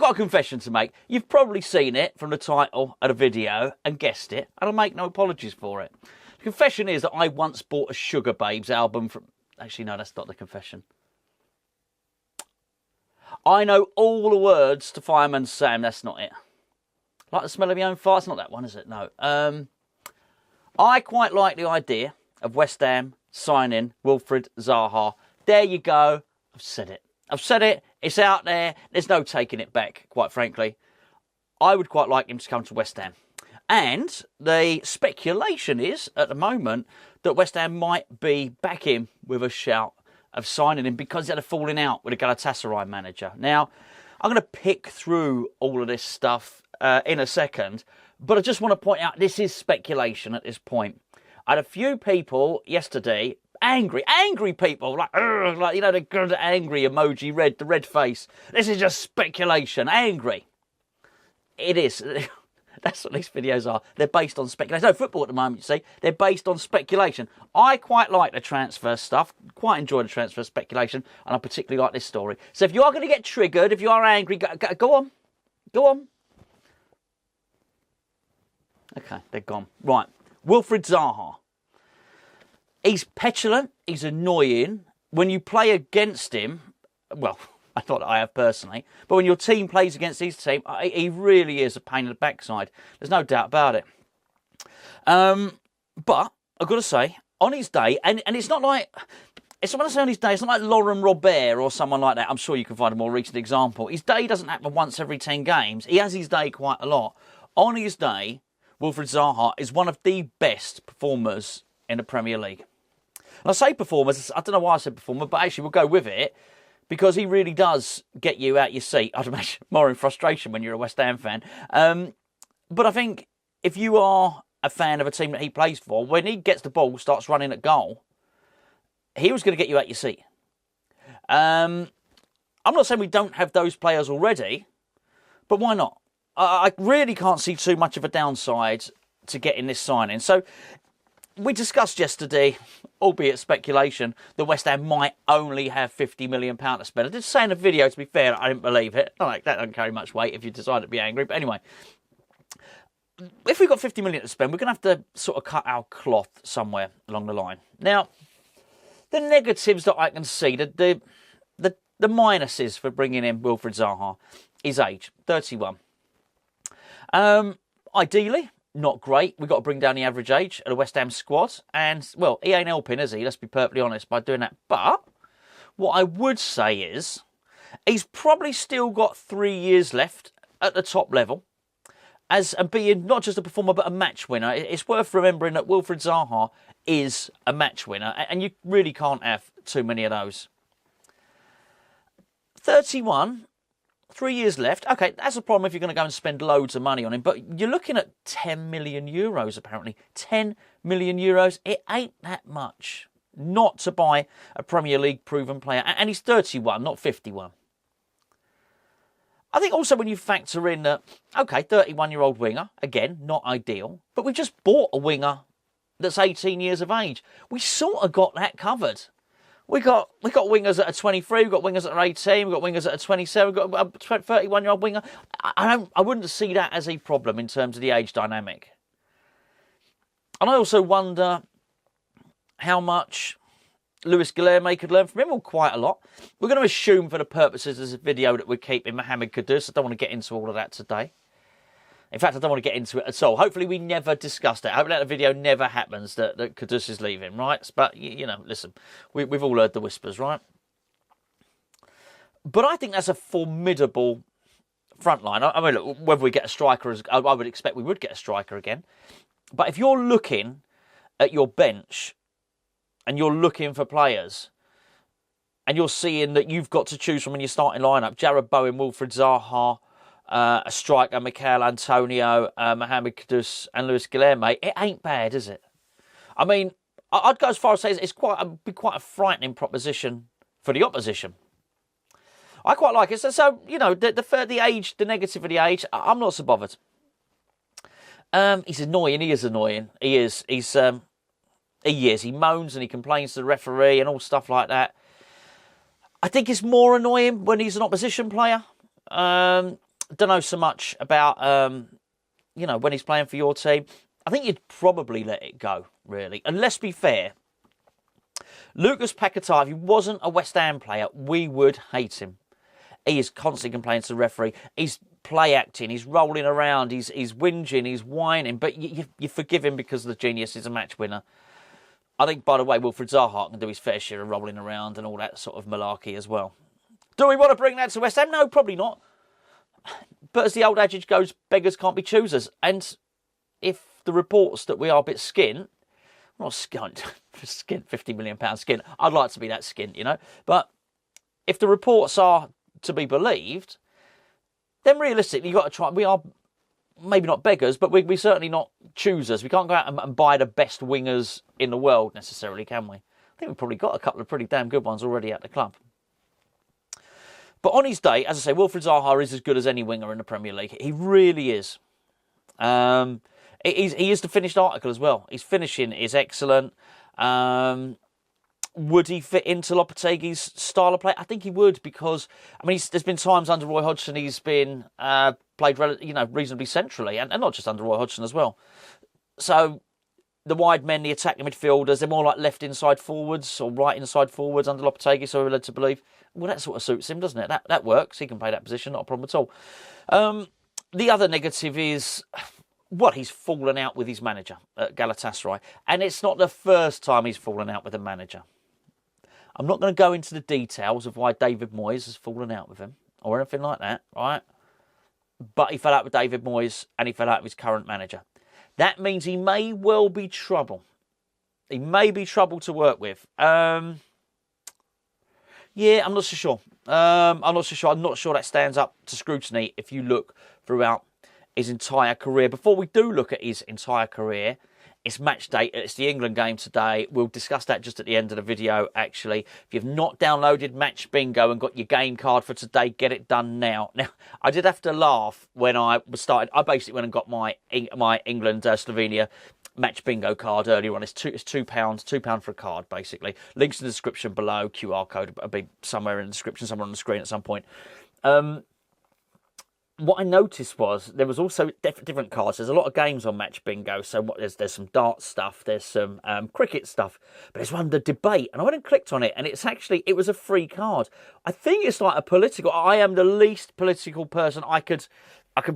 got a confession to make. You've probably seen it from the title of the video and guessed it, and I make no apologies for it. The confession is that I once bought a Sugar Babes album from... Actually, no, that's not the confession. I know all the words to Fireman Sam. That's not it. Like the smell of your own fire? It's not that one, is it? No. I quite like the idea of West Ham signing Wilfried Zaha. There you go. I've said it. I've said it. It's out there. There's no taking it back, quite frankly. I would quite like him to come to West Ham. And the speculation is, at the moment, that West Ham might be back in with a shout of signing him because he had a falling out with a Galatasaray manager. Now, I'm going to pick through all of this stuff in a second, but I just want to point out this is speculation at this point. I had a few people yesterday, angry people, like you know, the good angry emoji, the red face. This is just speculation, angry. It is. That's what these videos are. They're based on speculation. No football at the moment, you see. They're based on speculation. I quite like the transfer stuff. Quite enjoy the transfer speculation. And I particularly like this story. So if you are going to get triggered, if you are angry, go on. Go on. Okay, they're gone. Right. Wilfried Zaha. He's petulant. He's annoying. When you play against him, well... I thought I have personally. But when your team plays against his team, he really is a pain in the backside. There's no doubt about it. But I've got to say, on his day, and it's not like... It's when I say on his day, it's not like Laurent Robert or someone like that. I'm sure you can find a more recent example. His day doesn't happen once every 10 games. He has his day quite a lot. On his day, Wilfried Zaha is one of the best performers in the Premier League. And I say performers, I don't know why I said performer, but actually we'll go with it. Because he really does get you out your seat. I'd imagine more in frustration when you're a West Ham fan. But I think if you are a fan of a team that he plays for, when he gets the ball, starts running at goal, he was going to get you out your seat. I'm not saying we don't have those players already, but why not? I really can't see too much of a downside to getting this signing. So we discussed yesterday, albeit speculation, that West Ham might only have £50 million to spend. I did say in the video, to be fair, I didn't believe it. Like, that doesn't carry much weight if you decide to be angry. But anyway, if we've got £50 million to spend, we're going to have to sort of cut our cloth somewhere along the line. Now, the negatives that I can see, the minuses for bringing in Wilfried Zaha, his age, 31. Ideally, not great. We've got to bring down the average age of the West Ham squad. And, well, he ain't helping, is he? Let's be perfectly honest by doing that. But what I would say is he's probably still got 3 years left at the top level and being not just a performer but a match winner. It's worth remembering that Wilfried Zaha is a match winner and you really can't have too many of those. 31... 3 years left. Okay, that's a problem if you're going to go and spend loads of money on him. But you're looking at 10 million euros, apparently. 10 million euros. It ain't that much not to buy a Premier League proven player. And he's 31, not 51. I think also when you factor in that, okay, 31-year-old winger, again, not ideal. But we just bought a winger that's 18 years of age. We sort of got that covered. We got wingers that are 23, we've got wingers that are 18, we've got wingers that are 27, we've got a 31-year-old winger. I wouldn't see that as a problem in terms of the age dynamic. And I also wonder how much Luis Guilherme could learn from him, or quite a lot. We're going to assume for the purposes of this video that we're keeping Mohamed Kudus. I don't want to get into all of that today. In fact, I don't want to get into it at all. Hopefully we never discuss that. Hopefully that video never happens that Kudus is leaving, right? But, you know, listen, we've all heard the whispers, right? But I think that's a formidable front line. I mean, look, whether we get a striker, I would expect we would get a striker again. But if you're looking at your bench and you're looking for players and you're seeing that you've got to choose from in your starting lineup, Jarrod Bowen, Wilfried Zaha, a striker, Mikel Antonio, Mohamed Kudus and Luis Guilherme, it ain't bad, is it? I mean, I'd go as far as say it's it'd be quite a frightening proposition for the opposition. I quite like it. So you know, the age, the negative of the age, I'm not so bothered. He's annoying. He is annoying. He is. He is. He moans and he complains to the referee and all stuff like that. I think it's more annoying when he's an opposition player. don't know so much about, you know, when he's playing for your team. I think you'd probably let it go, really. And let's be fair, Lucas Paquetá, if he wasn't a West Ham player, we would hate him. He is constantly complaining to the referee. He's play acting, he's rolling around, he's whinging, he's whining, but you forgive him because the genius is a match winner. I think, by the way, Wilfried Zaha can do his fair share of rolling around and all that sort of malarkey as well. Do we want to bring that to West Ham? No, probably not. But as the old adage goes, beggars can't be choosers. And if the reports that we are a bit skint, not skint, skint, £50 million skint, I'd like to be that skint, you know. But if the reports are to be believed, then realistically, you've got to try. We are maybe not beggars, but we're certainly not choosers. We can't go out and buy the best wingers in the world necessarily, can we? I think we've probably got a couple of pretty damn good ones already at the club. But on his day, as I say, Wilfried Zaha is as good as any winger in the Premier League. He really is. He is the finished article as well. His finishing is excellent. Would he fit into Lopetegui's style of play? I think he would, because I mean, there's been times under Roy Hodgson he's been played, reasonably centrally, and not just under Roy Hodgson as well. So the wide men, the attacking midfielders, they're more like left inside forwards or right inside forwards under Lopetegui. So we're led to believe. Well, that sort of suits him, doesn't it? That works. He can play that position, not a problem at all. The other negative is, well, he's fallen out with his manager at Galatasaray, and it's not the first time he's fallen out with a manager. I'm not going to go into the details of why David Moyes has fallen out with him or anything like that, right? But he fell out with David Moyes and he fell out with his current manager. That means he may well be trouble. He may be trouble to work with. Yeah, I'm not so sure. I'm not so sure. I'm not sure that stands up to scrutiny if you look throughout his entire career. Before we do look at his entire career, it's match day. It's the England game today. We'll discuss that just at the end of the video, actually. If you've not downloaded Match Bingo and got your game card for today, get it done now. Now, I did have to laugh when I started. I basically went and got my England-Slovenia Match Bingo card earlier on. It's £2 for a card, basically. Links in the description below. QR code will be somewhere in the description, somewhere on the screen at some point. What I noticed was there was also different cards. There's a lot of games on Match Bingo. So there's some darts stuff, there's some cricket stuff, but there's one, the debate, and I went and clicked on it, and it was a free card. I think it's like a political. I am the least political person I could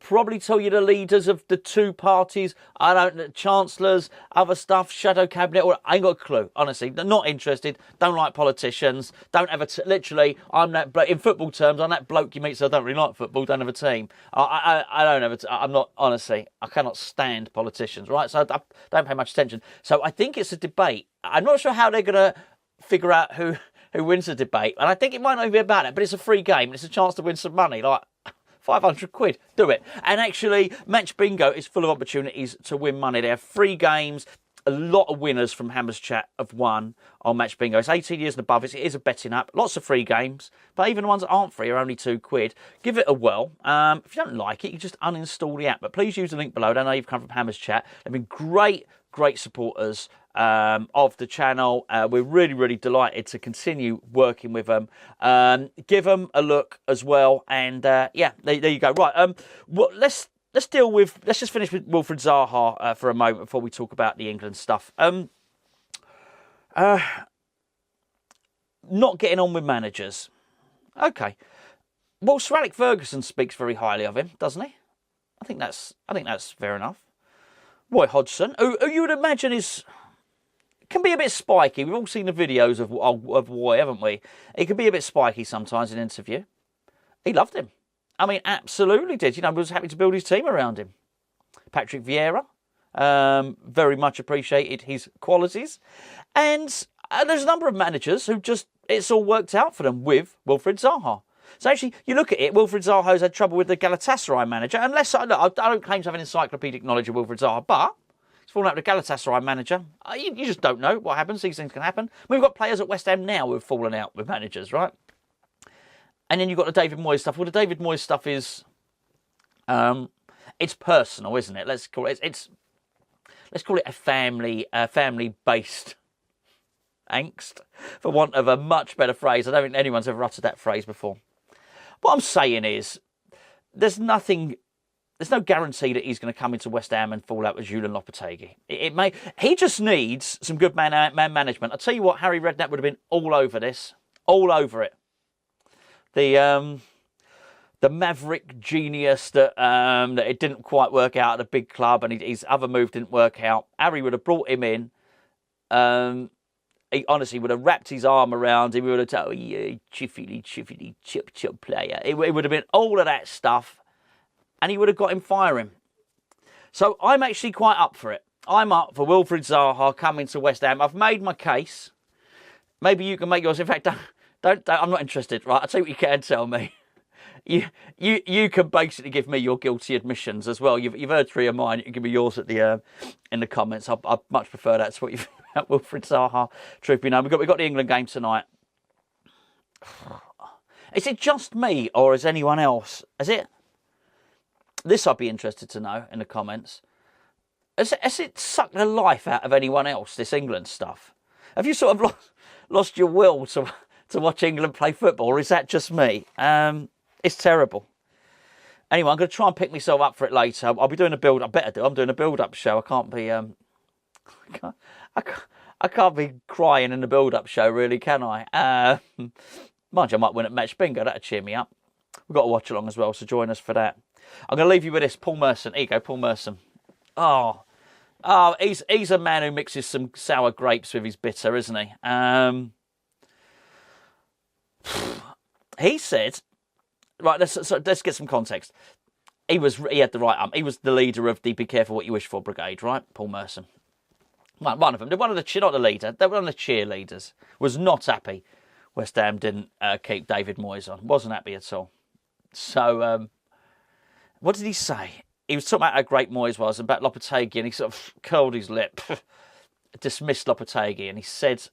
probably tell you the leaders of the two parties. I don't know, chancellors, other stuff, shadow cabinet. I ain't got a clue, honestly. Not interested. Don't like politicians. Don't have literally, I'm that bloke. In football terms, I'm that bloke you meet, so I don't really like football. Don't have a team. I don't have I'm not, honestly, I cannot stand politicians, right? So I don't pay much attention. So I think it's a debate. I'm not sure how they're going to figure out who wins the debate. And I think it might not even be about it, but it's a free game. And it's a chance to win some money. Like, 500 quid, do it. And actually, Match Bingo is full of opportunities to win money. There are free games. A lot of winners from Hammers Chat have won on Match Bingo. It's 18 years and above. It is a betting app. Lots of free games. But even the ones that aren't free are only £2. Give it a whirl. If you don't like it, you just uninstall the app. But please use the link below. I know you've come from Hammers Chat. They've been great supporters of the channel. We're really, really delighted to continue working with them. Give them a look as well. And yeah, there you go. Right. Well, let's just finish with Wilfried Zaha for a moment before we talk about the England stuff. Not getting on with managers. Okay. Well, Sir Alex Ferguson speaks very highly of him, doesn't he? I think that's fair enough. Roy Hodgson, who you would imagine can be a bit spiky. We've all seen the videos of Roy, haven't we? He can be a bit spiky sometimes in an interview. He loved him. I mean, absolutely did. You know, was happy to build his team around him. Patrick Vieira, very much appreciated his qualities. And there's a number of managers who it's all worked out for them with Wilfried Zaha. So actually, you look at it, Wilfried Zaha's had trouble with the Galatasaray manager. Unless, I don't claim to have an encyclopedic knowledge of Wilfried Zaha, but he's fallen out with the Galatasaray manager. You just don't know what happens. These things can happen. We've got players at West Ham now who have fallen out with managers, right? And then you've got the David Moyes stuff. Well, the David Moyes stuff is, it's personal, isn't it? Let's call it a family-based angst, for want of a much better phrase. I don't think anyone's ever uttered that phrase before. What I'm saying is, there's nothing. There's no guarantee that he's going to come into West Ham and fall out with Julian Lopetegui. It may. He just needs some good man management. I'll tell you what, Harry Redknapp would have been all over this, all over it. The maverick genius that it didn't quite work out at a big club, and his other move didn't work out. Harry would have brought him in. He honestly would have wrapped his arm around him. He would have told, yeah, chiffy, chip player. It would have been all of that stuff. And he would have got him firing. So I'm actually quite up for it. I'm up for Wilfried Zaha coming to West Ham. I've made my case. Maybe you can make yours. In fact, don't I'm not interested. Right, I'll tell you what you can tell me. You can basically give me your guilty admissions as well. You've heard 3 of mine. You can give me yours at the in the comments. I'd much prefer that to what you've about Wilfried Zaha. Truth be known, we've got the England game tonight. Is it just me or is anyone else? Is it? This I'd be interested to know in the comments. Has it sucked the life out of anyone else, this England stuff? Have you sort of lost your will to watch England play football, or is that just me? It's terrible. Anyway, I'm going to try and pick myself up for it later. I'll be doing a build. I better do. I'm doing a build-up show. I can't be. I can't be crying in the build-up show, really, can I? Mind you, I might win at Match Bingo. That'd cheer me up. We've got to watch along as well, so join us for that. I'm going to leave you with this. Paul Merson. Here you go, Paul Merson. Oh, he's a man who mixes some sour grapes with his bitter, isn't he? He said, right, let's get some context. He had the right he was the leader of the Be Careful What You Wish For brigade, right? Paul Merson. One of them. One of the not the leader. They were one of the cheerleaders. Was not happy West Ham didn't keep David Moyes on. Wasn't happy at all. So, what did he say? He was talking about how great Moyes was, and about Lopetegui, and he sort of curled his lip, dismissed Lopetegui, and he said,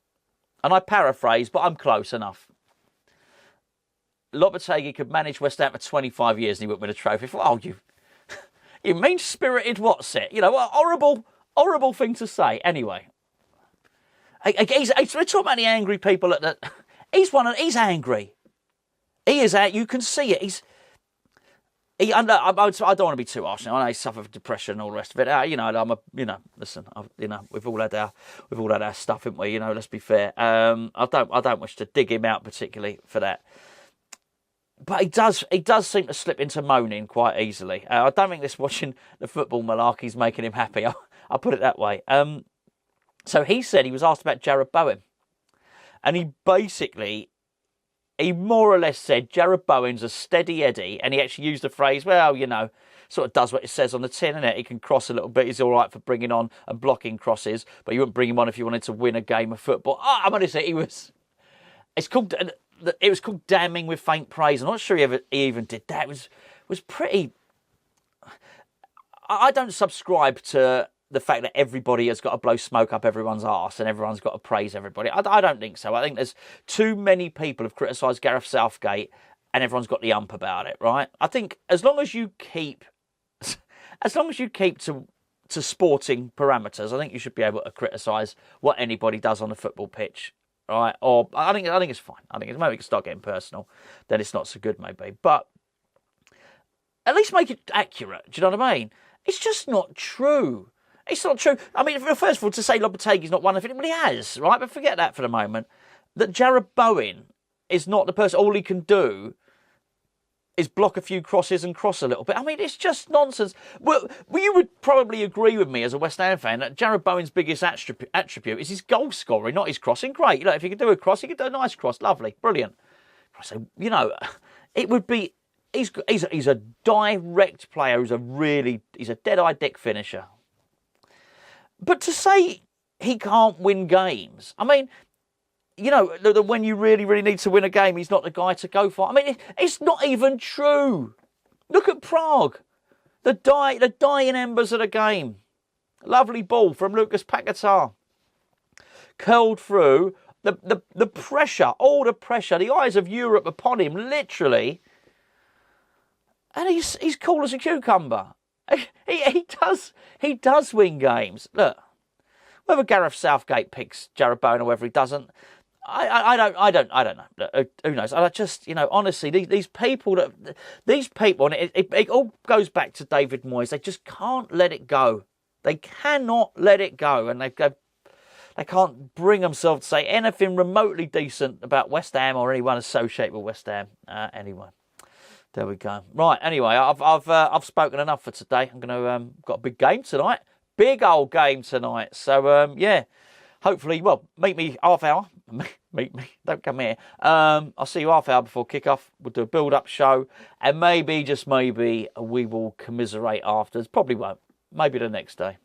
and I paraphrase, but I'm close enough. Lopetegui could manage West Ham for 25 years and he wouldn't win a trophy. Oh, you mean-spirited what's it? You know, what horrible thing to say. Anyway, we're talking about the angry people. He's angry. He is out. You can see it. I don't want to be too harsh. I know he suffered from depression and all the rest of it. Listen. We've all had our stuff, haven't we? Let's be fair. I don't wish to dig him out particularly for that. But he does seem to slip into moaning quite easily. I don't think this watching the football malarkey is making him happy. I'll put it that way. So he said he was asked about Jarrod Bowen. And he more or less said Jarrod Bowen's a steady Eddie. And he actually used the phrase, sort of does what it says on the tin, innit? He can cross a little bit. He's all right for bringing on and blocking crosses. But you wouldn't bring him on if you wanted to win a game of football. I'm going to say it was called damning with faint praise. I'm not sure he even did that. It was pretty. I don't subscribe to the fact that everybody has got to blow smoke up everyone's arse and everyone's got to praise everybody. I don't think so. I think there's too many people have criticised Gareth Southgate and everyone's got the ump about it, right? I think as long as you keep to sporting parameters, I think you should be able to criticise what anybody does on the football pitch. Right, or I think it's fine. I think maybe we can start getting personal. Then it's not so good, maybe. But at least make it accurate. Do you know what I mean? It's just not true. It's not true. I mean, first of all, to say Lopetegui's not one of it, well, he has, right? But forget that for the moment. That Jarrod Bowen is not the person. All he can do is block a few crosses and cross a little bit. I mean, it's just nonsense. Well, you would probably agree with me as a West Ham fan that Jarrod Bowen's biggest attribute is his goal scoring, not his crossing. Great. If he could do a cross, he could do a nice cross. Lovely. Brilliant. So, it would be... He's a direct player he's a dead-eye dick finisher. But to say he can't win games, I mean... when you really, really need to win a game, he's not the guy to go for. I mean, it's not even true. Look at Prague. The dying embers of the game. Lovely ball from Lucas Paquetá. Curled through. The pressure, all the pressure, the eyes of Europe upon him, literally. And he's cool as a cucumber. He does win games. Look, whether Gareth Southgate picks Jarrod Bowen or whether he doesn't, I don't know. Who knows? I just, honestly, these people, and it all goes back to David Moyes. They just can't let it go. They cannot let it go, and they can't bring themselves to say anything remotely decent about West Ham or anyone associated with West Ham. Anyway, there we go. Right. Anyway, I've spoken enough for today. I'm gonna got a big game tonight. Big old game tonight. So yeah. Hopefully, meet me half hour. Meet me, don't come here. I'll see you half hour before kickoff. We'll do a build-up show, and maybe, just maybe, we will commiserate afterwards. Probably won't. Maybe the next day.